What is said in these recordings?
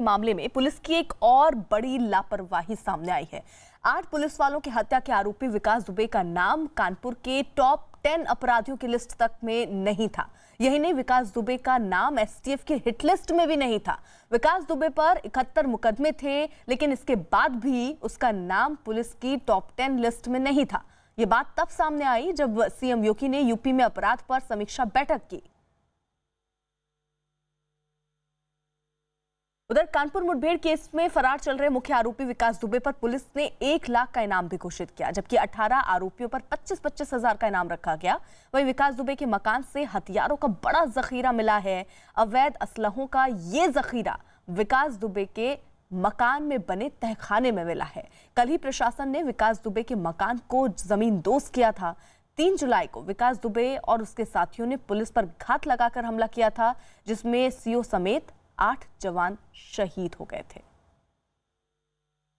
मामले में पुलिस की एक और बड़ी लापरवाही सामने आई है। 8 पुलिस वालों की हत्या के आरोपी विकास दुबे का नाम कानपुर के टॉप 10 अपराधियों की लिस्ट तक में नहीं था। यही नहीं, विकास दुबे का नाम एसटीएफ की हिट लिस्ट में भी नहीं था। विकास दुबे पर 71 मुकदमे थे, लेकिन इसके बाद भी उसका नाम पुलिस की टॉप 10 लिस्ट में नहीं था। ये बात तब सामने आई जब सीएम योगी ने यूपी में अपराध पर समीक्षा बैठक की। उधर कानपुर मुठभेड़ केस में फरार चल रहे मुख्य आरोपी विकास दुबे पर पुलिस ने 1 लाख का इनाम भी घोषित किया, जबकि 18 आरोपियों पर 25-25 हजार का इनाम रखा गया। वहीं विकास दुबे के मकान से हथियारों का बड़ा जखीरा मिला है। अवैध असलहों का ये जखीरा विकास दुबे के मकान में बने तहखाने में मिला है। कल ही प्रशासन ने विकास दुबे के मकान को जमींदोज किया था। 3 जुलाई को विकास दुबे और उसके साथियों ने पुलिस पर घात लगाकर हमला किया था, जिसमें सीओ समेत 8 जवान शहीद हो गए थे।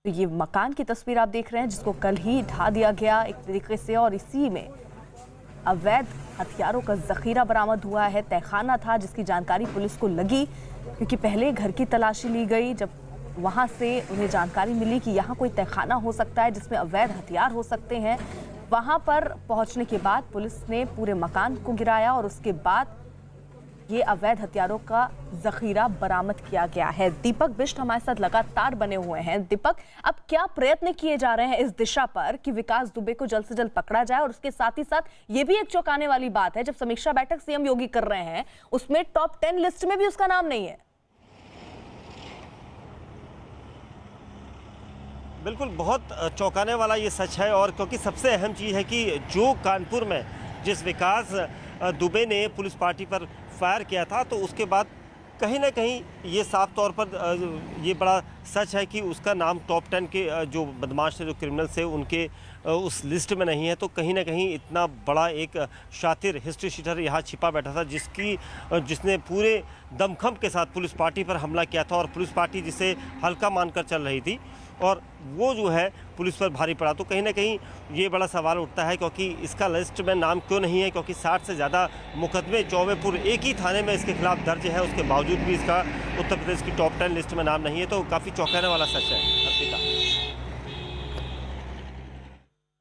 तो ये मकान की तस्वीर आप देख रहे हैं, जिसको कल ही ढा दिया गया एक तरीके से, और इसी में अवैध हथियारों का जखीरा बरामद हुआ है। तहखाना था जिसकी जानकारी पुलिस को लगी, क्योंकि पहले घर की तलाशी ली गई। जब वहां से उन्हें जानकारी मिली कि यहाँ कोई तहखाना हो सकता है जिसमें अवैध हथियार हो सकते हैं, वहां पर पहुंचने के बाद पुलिस ने पूरे मकान को गिराया और उसके बाद ये अवैध हथियारों का जखीरा बरामद किया गया है। दीपक बिष्ट हमारे साथ लगातार बने हुए हैं। दीपक, अब क्या प्रयत्न किए जा रहे हैं इस दिशा पर कि विकास दुबे को जल्द से जल्द पकड़ा जाए? और उसके साथ ही साथ ये भी एक चौंकाने वाली बात है, जब समीक्षा बैठक सीएम योगी कर रहे हैं, उसमें टॉप 10 लिस्ट में भी उसका नाम नहीं है। बिल्कुल, बहुत चौंकाने वाला ये सच है। और क्योंकि सबसे अहम चीज़ है कि जो कानपुर में जिस विकास दुबे ने पुलिस पार्टी पर फायर किया था, तो उसके बाद कहीं ना कहीं ये साफ तौर पर ये बड़ा सच है कि उसका नाम टॉप 10 के जो बदमाश थे, जो क्रिमिनल्स थे, उनके उस लिस्ट में नहीं है। तो कहीं ना कहीं इतना बड़ा एक शातिर हिस्ट्री शीटर यहाँ छिपा बैठा था, जिसने पूरे दमखम के साथ पुलिस पार्टी पर हमला किया था, और पुलिस पार्टी जिसे हल्का मानकर चल रही थी, और वो जो है पुलिस पर भारी पड़ा। तो कहीं ना कहीं ये बड़ा सवाल उठता है, क्योंकि इसका लिस्ट में नाम क्यों नहीं है? क्योंकि 60 से ज़्यादा मुकदमे चौबेपुर एक ही थाने में इसके खिलाफ दर्ज है, उसके बावजूद भी इसका उत्तर प्रदेश की टॉप 10 लिस्ट में नाम नहीं है। तो काफ़ी चौंकाने वाला सच है। अर्पिता।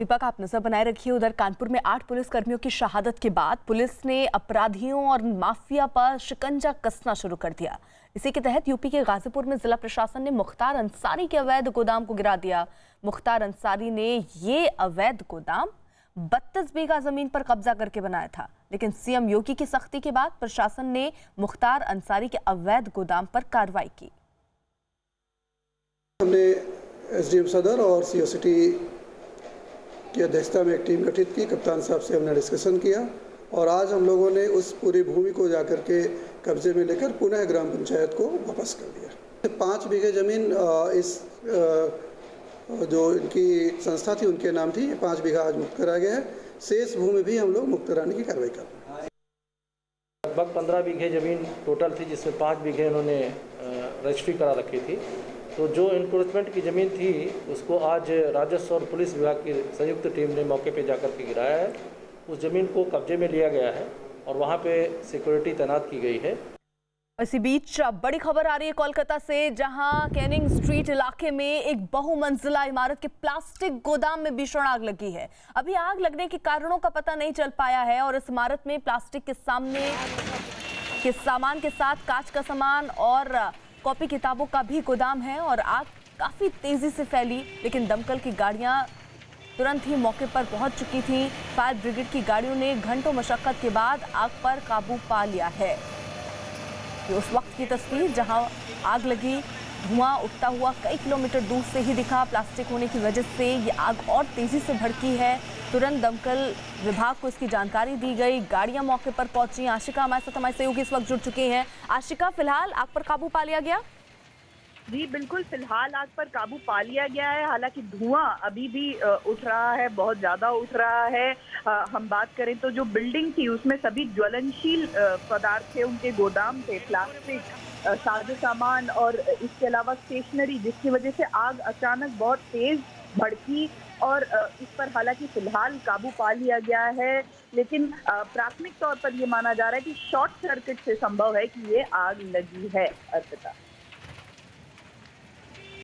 दीपक, आप नजर बनाए रखिए। उधर कानपुर में 8 पुलिसकर्मियों की शहादत के बाद पुलिस ने अपराधियों और माफिया पर शिकंजा कसना शुरू कर दिया। इसी के तहत यूपी के गाजीपुर में जिला प्रशासन ने मुख्तार अंसारी के अवैध गोदाम को गिरा दिया। मुख्तार अंसारी ने ये अवैध गोदाम 32 बीघा जमीन पर कब्जा करके बनाया था, लेकिन सीएम योगी की सख्ती के बाद प्रशासन ने मुख्तार अंसारी के अवैध गोदाम पर कार्रवाई की। हमने एसडीएम सदर और सीओ सिटी की अध्यक्षता में एक टीम गठित की। कप्तान साहब से हमने डिस्कशन किया, और आज हम लोगों ने उस पूरी भूमि को जाकर के कब्जे में लेकर पुनः ग्राम पंचायत को वापस कर दिया। 5 बीघे ज़मीन इस जो इनकी संस्था थी उनके नाम थी। 5 बीघा आज मुक्त करा गया है। शेष भूमि भी हम लोग मुक्त कराने की कार्रवाई कर रहे हैं। लगभग 15 बीघे ज़मीन टोटल थी, जिसमें 5 बीघे उन्होंने रजिस्ट्री करा रखी थी। तो जो इंक्रोचमेंट की ज़मीन थी, उसको आज राजस्व और पुलिस विभाग की संयुक्त टीम ने मौके पे जाकर के गिराया है। उस ज़मीन को कब्जे में लिया गया है और वहाँ पे सिक्योरिटी तैनात की गई है। इसी बीच बड़ी खबर आ रही है कोलकाता से, जहां कैनिंग स्ट्रीट इलाके में एक बहुमंजिला इमारत के प्लास्टिक गोदाम में भीषण आग लगी है। अभी आग लगने के कारणों का पता नहीं चल पाया है, और इस इमारत में प्लास्टिक के सामान के साथ कांच का सामान और कॉपी किताबों का भी गोदाम है, और आग काफी तेजी से फैली, लेकिन दमकल की गाड़ियां तुरंत ही मौके पर पहुंच चुकी थी। फायर ब्रिगेड की गाड़ियों ने घंटों मशक्कत के बाद आग पर काबू पा लिया है। ये उस वक्त की तस्वीर जहां आग लगी, धुआं उठता हुआ कई किलोमीटर दूर से ही दिखा। प्लास्टिक होने की वजह से ये आग और तेजी से भड़की है। तुरंत दमकल विभाग को इसकी जानकारी दी गई, गाड़ियां मौके पर पहुंची। आशिका हमारे साथ, हमारे सहयोगी इस वक्त जुड़ चुके हैं। आशिका, फिलहाल आग पर काबू पा लिया गया? जी बिल्कुल, फिलहाल आग पर काबू पा लिया गया है। हालांकि धुआं अभी भी उठ रहा है, बहुत ज्यादा उठ रहा है। हम बात करें तो जो बिल्डिंग थी उसमें सभी ज्वलनशील पदार्थ थे, उनके गोदाम थे, प्लास्टिक, साजो सामान और इसके अलावा स्टेशनरी, जिसकी वजह से आग अचानक बहुत तेज भड़की, और इस पर हालांकि फिलहाल काबू पा लिया गया है। लेकिन प्राथमिक तौर पर ये माना जा रहा है कि शॉर्ट सर्किट से संभव है कि ये आग लगी है। अर्पिता।